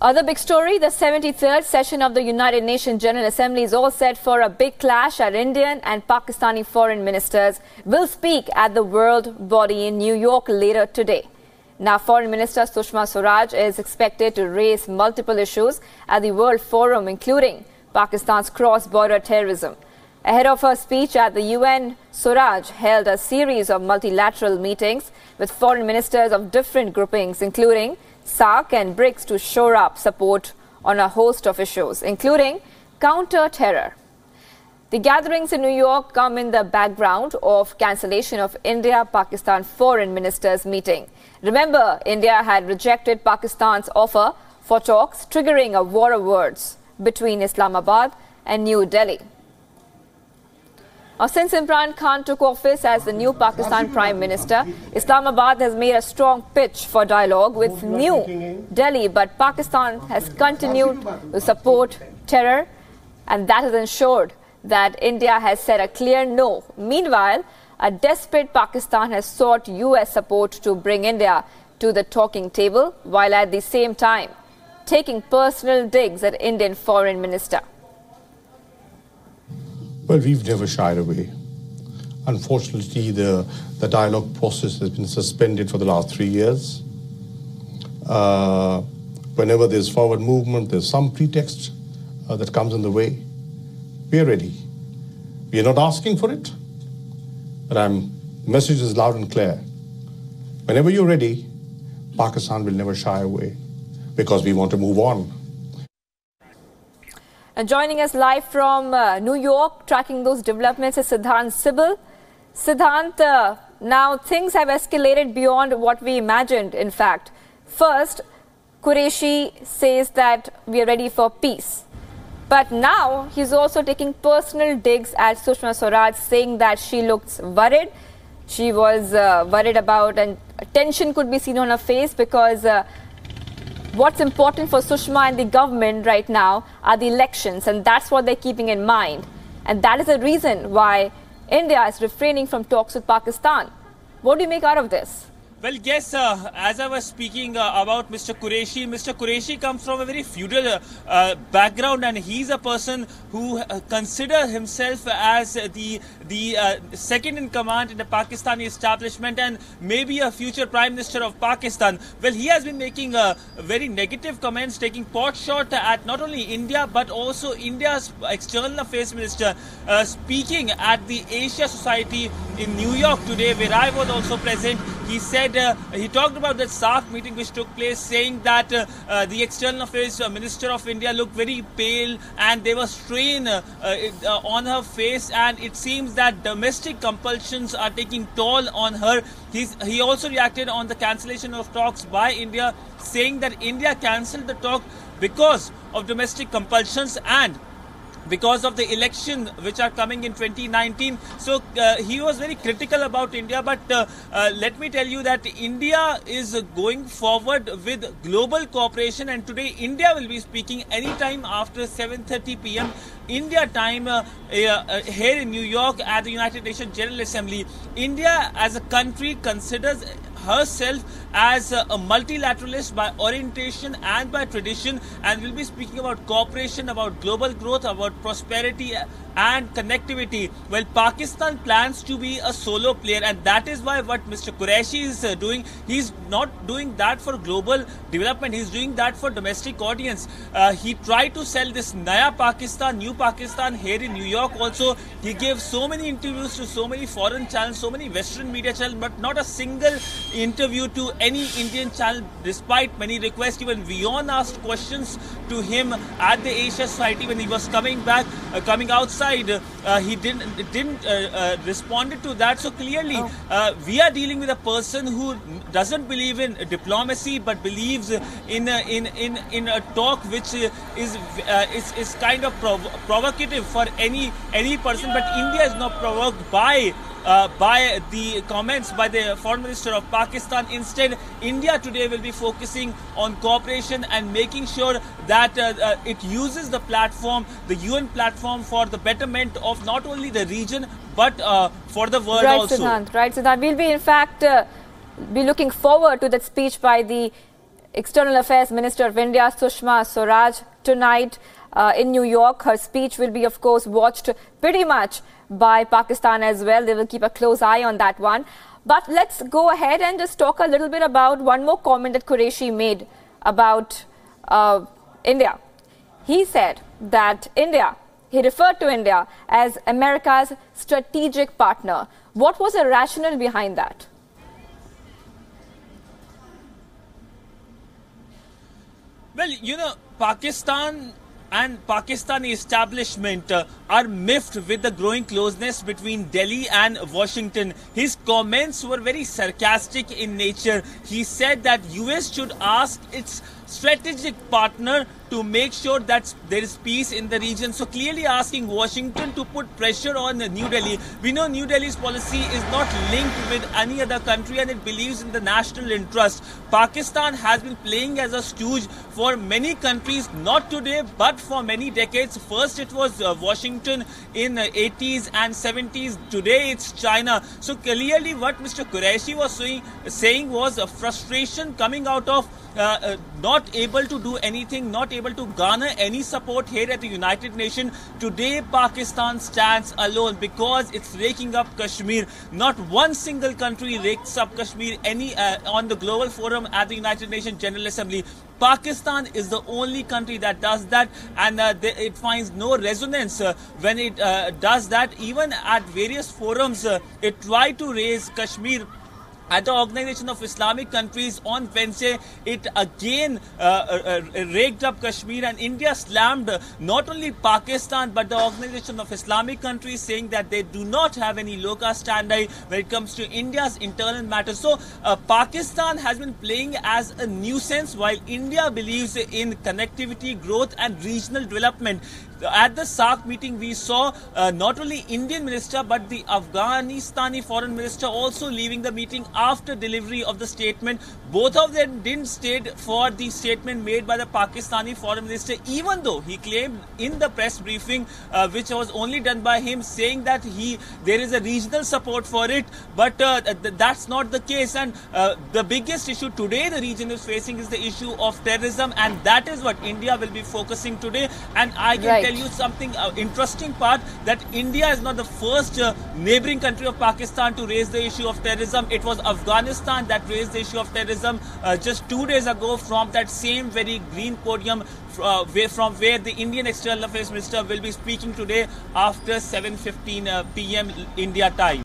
Other big story, the 73rd session of the United Nations General Assembly is all set for a big clash as Indian and Pakistani foreign ministers will speak at the world body in New York later today. Now, Foreign Minister Sushma Swaraj is expected to raise multiple issues at the World Forum, including Pakistan's cross-border terrorism. Ahead of her speech at the UN, Swaraj held a series of multilateral meetings with foreign ministers of different groupings, including SAARC and BRICS, to shore up support on a host of issues, including counter-terror. The gatherings in New York come in the background of cancellation of India-Pakistan foreign ministers' meeting. Remember, India had rejected Pakistan's offer for talks, triggering a war of words between Islamabad and New Delhi. Now, since Imran Khan took office as the new Pakistan Prime Minister, Islamabad has made a strong pitch for dialogue with New Delhi, but Pakistan has continued to support terror, and that has ensured that India has said a clear no. Meanwhile, a desperate Pakistan has sought US support to bring India to the talking table, while at the same time taking personal digs at Indian Foreign Minister. Well, we've never shied away. Unfortunately, the dialogue process has been suspended for the last 3 years. Whenever there's forward movement, there's some pretext that comes in the way. We're ready. We are not asking for it, but the message is loud and clear. Whenever you're ready, Pakistan will never shy away because we want to move on. And joining us live from New York, tracking those developments, is Siddhant Sibal. Siddhant, now things have escalated beyond what we imagined, in fact. First, Qureshi says that we are ready for peace. But now he's also taking personal digs at Sushma Swaraj, saying that she looks worried. She was worried about, and tension could be seen on her face because what's important for Sushma and the government right now are the elections, and that's what they're keeping in mind. And that is the reason why India is refraining from talks with Pakistan. What do you make out of this? Well, yes, as I was speaking about Mr. Qureshi comes from a very feudal background, and he's a person who considers himself as the second in command in the Pakistani establishment and maybe a future Prime Minister of Pakistan. Well, he has been making very negative comments, taking pot shot at not only India but also India's External Affairs Minister, speaking at the Asia Society in New York today, where I was also present. He said, he talked about that SAARC meeting which took place, saying that the External Affairs Minister of India looked very pale and there was strain on her face, and it seems that domestic compulsions are taking toll on her. He also reacted on the cancellation of talks by India, saying that India cancelled the talk because of domestic compulsions and because of the election which are coming in 2019. So he was very critical about India, but let me tell you that India is going forward with global cooperation, and today India will be speaking anytime after 7:30 p.m. India time here in New York at the United Nations General Assembly. India as a country considers herself as a multilateralist by orientation and by tradition, and will be speaking about cooperation, about global growth, about prosperity and connectivity. Well, Pakistan plans to be a solo player, and that is why what Mr. Qureshi is doing, he's not doing that for global development, he's doing that for domestic audience. He tried to sell this Naya Pakistan, New Pakistan here in New York also. He gave so many interviews to so many foreign channels, so many Western media channels, but not a single interview to any Indian channel, despite many requests. Even Wion asked questions to him at the Asia Society when he was coming outside. He didn't respond to that. So clearly, we are dealing with a person who doesn't believe in diplomacy, but believes in a talk which is kind of provocative for any person. But India is not provoked by the comments by the Foreign Minister of Pakistan. Instead, India today will be focusing on cooperation and making sure that it uses the platform, the UN platform, for the betterment of not only the region but for the world also. Right, Siddhant. We'll be in fact be looking forward to that speech by the External Affairs Minister of India, Sushma Swaraj, tonight in New York. Her speech will be, of course, watched pretty much by Pakistan as well. They will keep a close eye on that one. But let's go ahead and just talk a little bit about one more comment that Qureshi made about India. He said that he referred to India as America's strategic partner. What was the rationale behind that? Well, you know, Pakistan and Pakistani establishment are miffed with the growing closeness between Delhi and Washington. His comments were very sarcastic in nature. He said that US should ask its strategic partner to make sure that there is peace in the region. So clearly asking Washington to put pressure on New Delhi. We know New Delhi's policy is not linked with any other country and it believes in the national interest. Pakistan has been playing as a stooge for many countries, not today, but for many decades. First it was Washington in the 80s and 70s. Today it's China. So clearly what Mr. Qureshi was saying was a frustration coming out of not able to do anything, not able to garner any support here at the United Nations. Today Pakistan stands alone because it's raking up Kashmir. Not one single country rakes up Kashmir on the global forum at the United Nations General Assembly. Pakistan is the only country that does that, and it finds no resonance when it does that. Even at various forums, it tried to raise Kashmir. At the Organization of Islamic Countries on Wednesday, it again raked up Kashmir, and India slammed not only Pakistan but the Organization of Islamic Countries, saying that they do not have any loca standi when it comes to India's internal matters. So Pakistan has been playing as a nuisance while India believes in connectivity, growth and regional development. At the SAARC meeting, we saw not only Indian minister but the Afghanistani foreign minister also leaving the meeting after delivery of the statement. Both of them didn't stay for the statement made by the Pakistani foreign minister, even though he claimed in the press briefing, which was only done by him, saying that there is a regional support for it. But that's not the case. And the biggest issue today the region is facing is the issue of terrorism, and that is what India will be focusing today. And I can tell you something interesting part, that India is not the first neighboring country of Pakistan to raise the issue of terrorism. It was Afghanistan that raised the issue of terrorism just 2 days ago from that same very green podium from where the Indian External Affairs Minister will be speaking today after 7:15 p.m. India time.